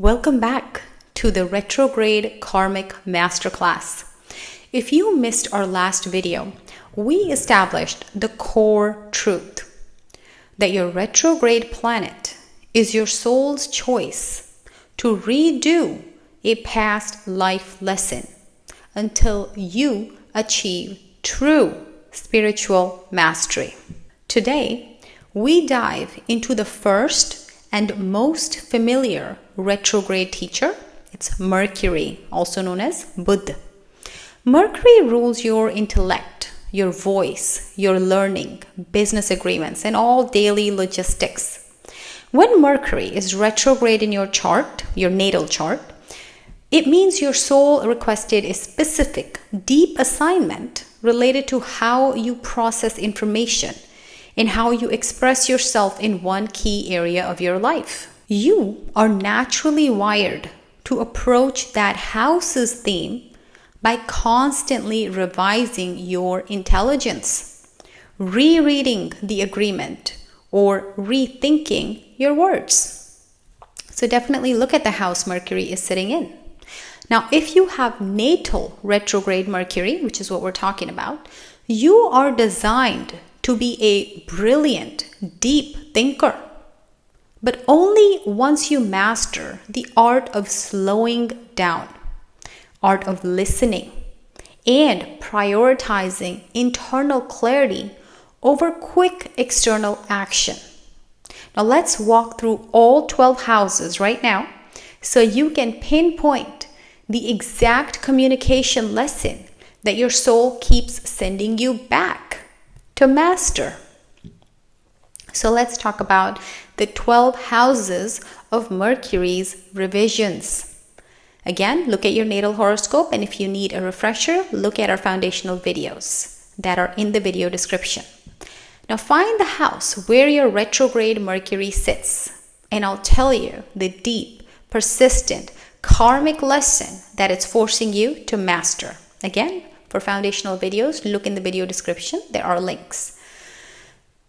Welcome back to the Retrograde Karmic Masterclass. If you missed our last video, we established the core truth that your retrograde planet is your soul's choice to redo a past life lesson until you achieve true spiritual mastery. Today, we dive into the first and most familiar retrograde teacher. It's Mercury, also known as Buddha. Mercury rules your intellect, your voice, your learning, business agreements, and all daily logistics. When Mercury is retrograde in your chart, your natal chart, it means your soul requested a specific, deep assignment related to how you process information and how you express yourself in one key area of your life. You are naturally wired to approach that house's theme by constantly revising your intelligence, rereading the agreement, or rethinking your words. So definitely look at the house Mercury is sitting in. Now, if you have natal retrograde Mercury, which is what we're talking about, you are designed to be a brilliant, deep thinker. But only once you master the art of slowing down, art of listening, and prioritizing internal clarity over quick external action. Now let's walk through all 12 houses right now so you can pinpoint the exact communication lesson that your soul keeps sending you back to master. So let's talk about the 12 houses of Mercury's revisions. Again, look at your natal horoscope, and if you need a refresher, look at our foundational videos that are in the video description. Now find the house where your retrograde Mercury sits, and I'll tell you the deep, persistent, karmic lesson that it's forcing you to master. Again, for foundational videos, look in the video description. There are links.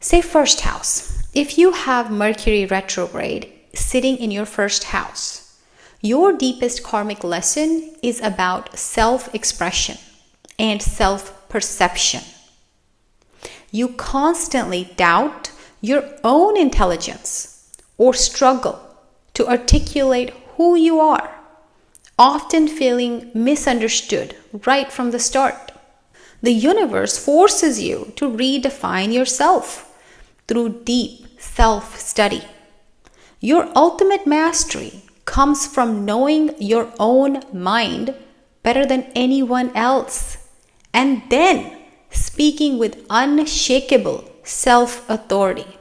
Say first house. If you have Mercury retrograde sitting in your first house, your deepest karmic lesson is about self-expression and self-perception. You constantly doubt your own intelligence or struggle to articulate who you are, often feeling misunderstood right from the start. The universe forces you to redefine yourself through deep self-study. Your ultimate mastery comes from knowing your own mind better than anyone else, and then speaking with unshakable self-authority.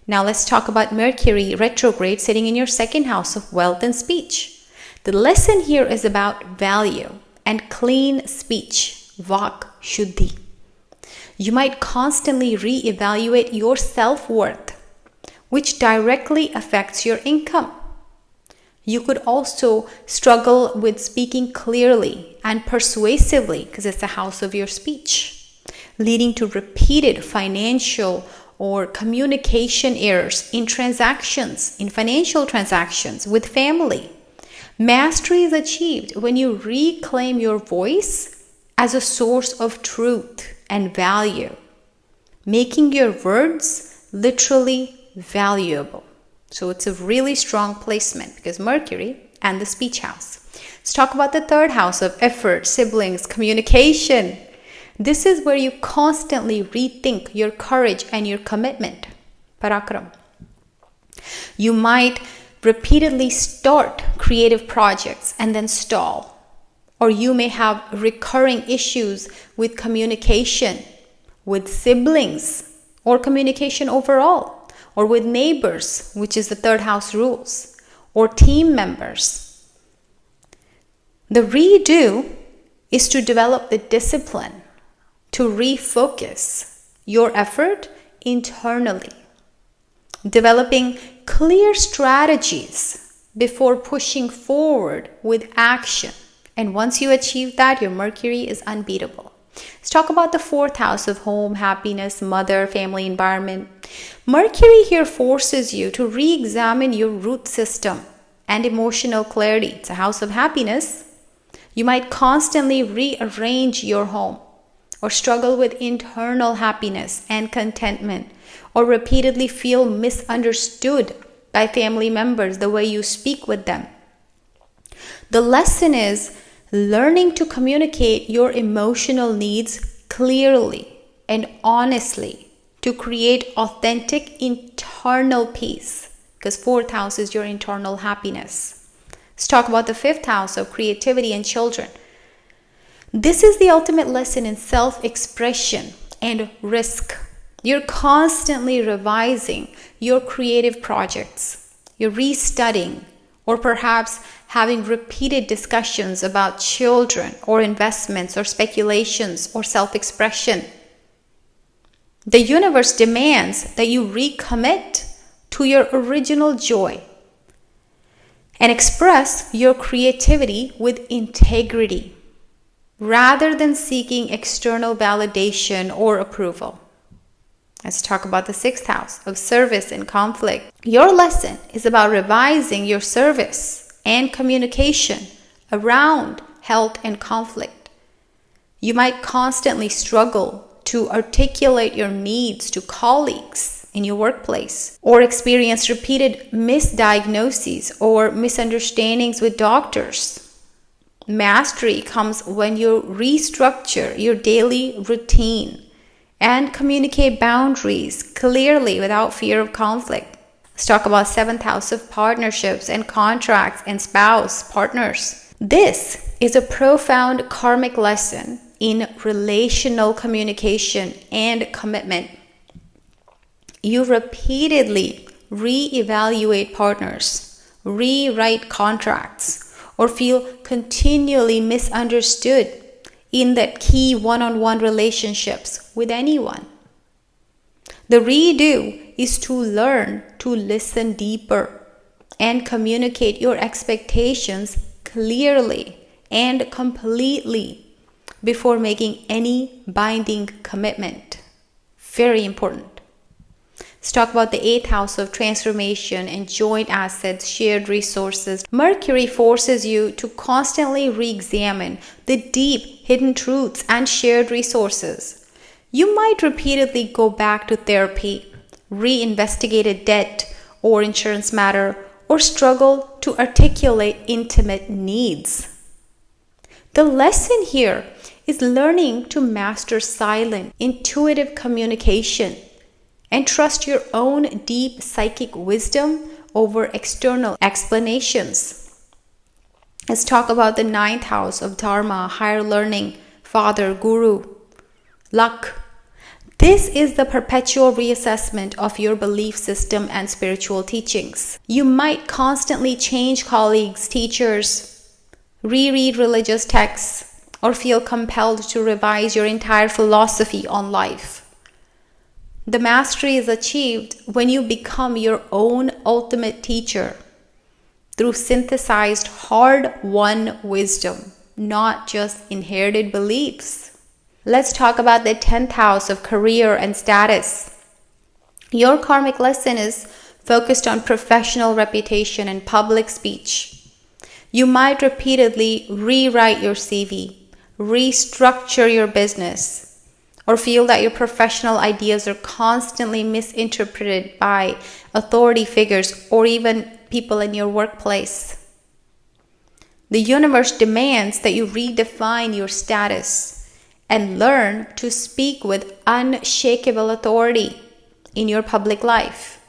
Now let's talk about Mercury retrograde sitting in your second house of wealth and speech. The lesson here is about value and clean speech, vak shuddhi. You might constantly reevaluate your self-worth, which directly affects your income. You could also struggle with speaking clearly and persuasively because it's the house of your speech, leading to repeated financial or communication errors in transactions, in financial transactions with family. Mastery is achieved when you reclaim your voice as a source of truth and value, making your words literally valuable. So it's a really strong placement because Mercury and the speech house. Let's talk about the third house of effort, siblings, communication. This is where you constantly rethink your courage and your commitment, parakram. You might repeatedly start creative projects and then stall. Or you may have recurring issues with communication, with siblings, or communication overall, or with neighbors, which is the third house rules, or team members. The redo is to develop the discipline to refocus your effort internally, developing clear strategies before pushing forward with action. And once you achieve that, your Mercury is unbeatable. Let's talk about the fourth house of home, happiness, mother, family, environment. Mercury here forces you to re-examine your root system and emotional clarity. It's a house of happiness. You might constantly rearrange your home or struggle with internal happiness and contentment, or repeatedly feel misunderstood by family members the way you speak with them. The lesson is learning to communicate your emotional needs clearly and honestly to create authentic internal peace, because fourth house is your internal happiness. Let's talk about the fifth house of creativity and children. This is the ultimate lesson in self-expression and risk. You're constantly revising your creative projects. You're restudying, or perhaps having repeated discussions about children or investments or speculations or self-expression. The universe demands that you recommit to your original joy and express your creativity with integrity, rather than seeking external validation or approval. Let's talk about the sixth house of service and conflict. Your lesson is about revising your service and communication around health and conflict. You might constantly struggle to articulate your needs to colleagues in your workplace, or experience repeated misdiagnoses or misunderstandings with doctors. Mastery comes when you restructure your daily routine and communicate boundaries clearly without fear of conflict. Let's talk about seventh house of partnerships and contracts and spouse partners. This is a profound karmic lesson in relational communication and commitment. You repeatedly reevaluate partners, rewrite contracts, or feel continually misunderstood in that key one-on-one relationships with anyone. The redo is to learn to listen deeper and communicate your expectations clearly and completely before making any binding commitment. Very important. Let's talk about the eighth house of transformation and joint assets, shared resources. Mercury forces you to constantly re-examine the deep hidden truths and shared resources. You might repeatedly go back to therapy, re-investigate a debt or insurance matter, or struggle to articulate intimate needs. The lesson here is learning to master silent, intuitive communication and trust your own deep psychic wisdom over external explanations. Let's talk about the ninth house of Dharma, higher learning, father, guru, luck. This is the perpetual reassessment of your belief system and spiritual teachings. You might constantly change colleagues, teachers, reread religious texts, or feel compelled to revise your entire philosophy on life. The mastery is achieved when you become your own ultimate teacher through synthesized, hard-won wisdom, not just inherited beliefs. Let's talk about the 10th house of career and status. Your karmic lesson is focused on professional reputation and public speech. You might repeatedly rewrite your CV, restructure your business, or feel that your professional ideas are constantly misinterpreted by authority figures or even people in your workplace. The universe demands that you redefine your status and learn to speak with unshakable authority in your public life.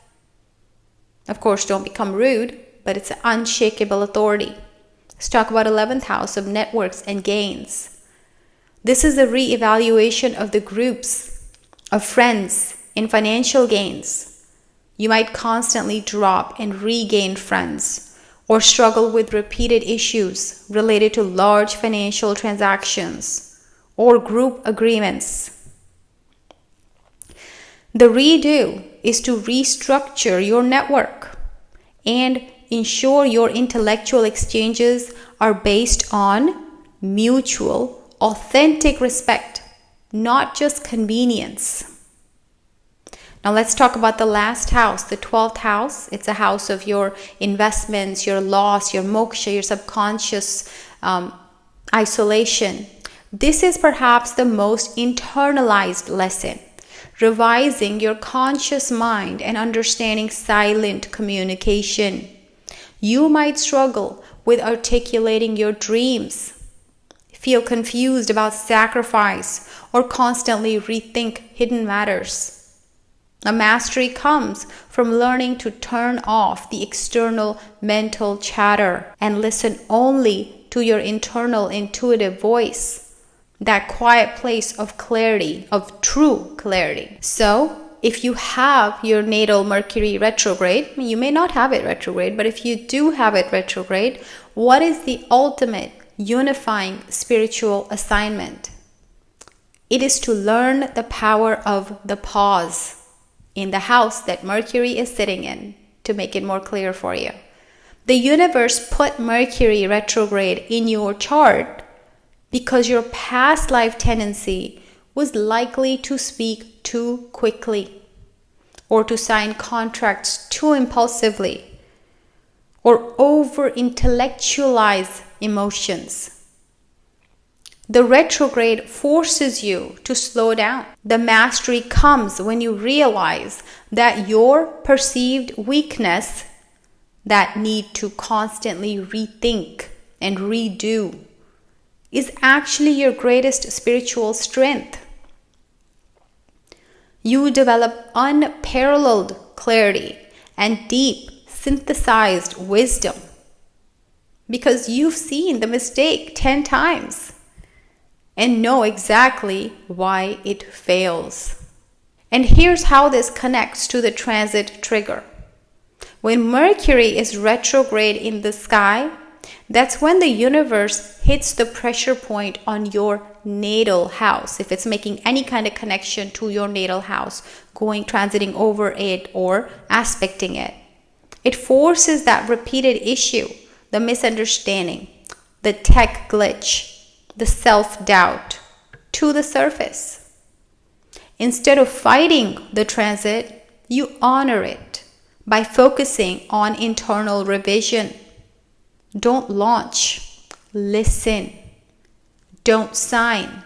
Of course, don't become rude, but it's an unshakable authority. Let's talk about 11th house of networks and gains. This is a re-evaluation of the groups of friends in financial gains. You might constantly drop and regain friends or struggle with repeated issues related to large financial transactions or group agreements. The redo is to restructure your network and ensure your intellectual exchanges are based on mutual authentic respect, not just convenience. Now let's talk about the last house, the 12th house. It's a house of your investments, your loss, your moksha, your subconscious isolation. This is perhaps the most internalized lesson, revising your conscious mind and understanding silent communication. You might struggle with articulating your dreams, feel confused about sacrifice, or constantly rethink hidden matters. A mastery comes from learning to turn off the external mental chatter and listen only to your internal intuitive voice, that quiet place of clarity, of true clarity. So, if you have your natal Mercury retrograde, you may not have it retrograde, but if you do have it retrograde, what is the ultimate unifying spiritual assignment? It is to learn the power of the pause in the house that Mercury is sitting in, to make it more clear for you. The universe put Mercury retrograde in your chart because your past life tendency was likely to speak too quickly, or to sign contracts too impulsively, or over-intellectualize emotions. The retrograde forces you to slow down. The mastery comes when you realize that your perceived weakness, that need to constantly rethink and redo, is actually your greatest spiritual strength. You develop unparalleled clarity and deep synthesized wisdom because you've seen the mistake 10 times and know exactly why it fails. And here's how this connects to the transit trigger. When Mercury is retrograde in the sky, that's when the universe hits the pressure point on your natal house. If it's making any kind of connection to your natal house, transiting over it or aspecting it, it forces that repeated issue, the misunderstanding, the tech glitch, the self-doubt to the surface. Instead of fighting the transit, you honor it by focusing on internal revision. Don't launch, listen. Don't sign,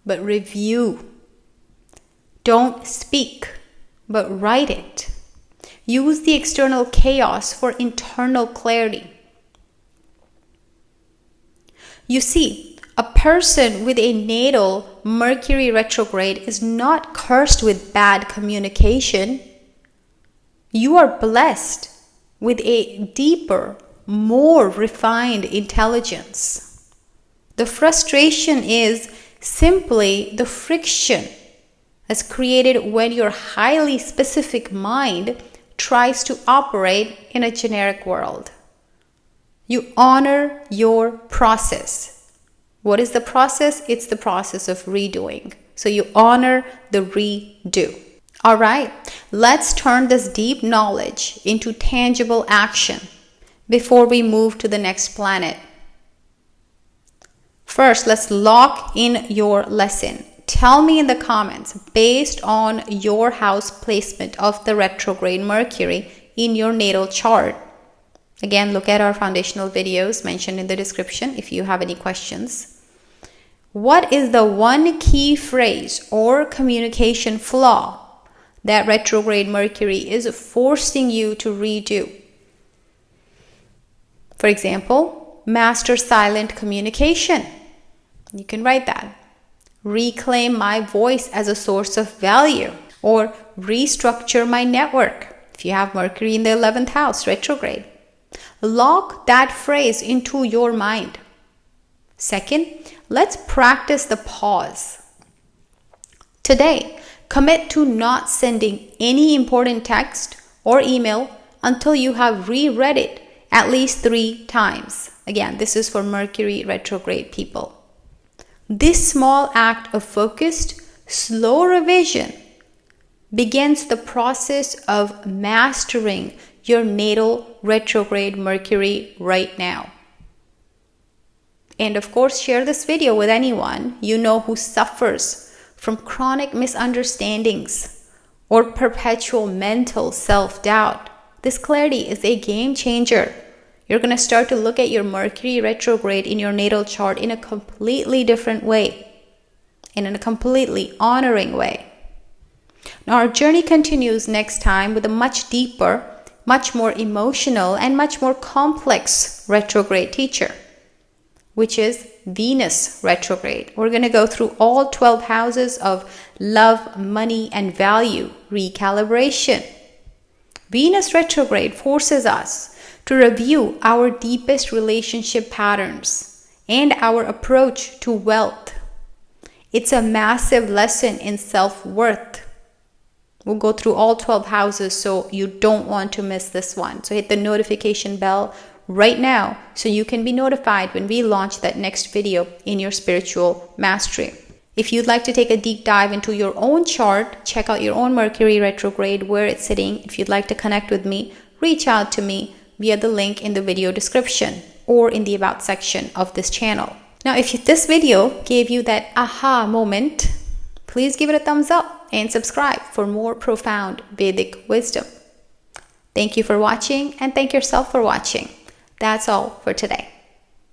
but review. Don't speak, but write it. Use the external chaos for internal clarity. You see, a person with a natal Mercury retrograde is not cursed with bad communication. You are blessed with a deeper, more refined intelligence. The frustration is simply the friction as created when your highly specific mind tries to operate in a generic world. You honor your process. What is the process? It's the process of redoing. So you honor the redo. All right, let's turn this deep knowledge into tangible action before we move to the next planet. First, let's lock in your lesson. Tell me in the comments, based on your house placement of the retrograde Mercury in your natal chart. Again, look at our foundational videos mentioned in the description if you have any questions. What is the one key phrase or communication flaw that retrograde Mercury is forcing you to redo? For example, master silent communication. You can write that. Reclaim my voice as a source of value, or restructure my network if you have Mercury in the 11th house retrograde. Lock that phrase into your mind. Second, let's practice the pause. Today, commit to not sending any important text or email until you have reread it at least 3 times. Again, this is for Mercury retrograde people. This small act of focused, slow revision begins the process of mastering your natal retrograde Mercury right now. And of course, share this video with anyone you know who suffers from chronic misunderstandings or perpetual mental self-doubt, this clarity is a game changer. You're going to start to look at your Mercury retrograde in your natal chart in a completely different way, and in a completely honoring way. Now our journey continues next time with a much deeper, much more emotional, and much more complex retrograde teacher, which is Venus retrograde. We're going to go through all 12 houses of love, money, and value recalibration. Venus retrograde forces us to review our deepest relationship patterns and our approach to wealth. It's a massive lesson in self-worth. We'll go through all 12 houses, so you don't want to miss this one. So hit the notification bell right now so you can be notified when we launch that next video in your spiritual mastery. If you'd like to take a deep dive into your own chart, check out your own Mercury retrograde, where it's sitting. If you'd like to connect with me, reach out to me via the link in the video description or in the about section of this channel. Now, if this video gave you that aha moment, please give it a thumbs up and subscribe for more profound Vedic wisdom. Thank you for watching, and thank yourself for watching. That's all for today.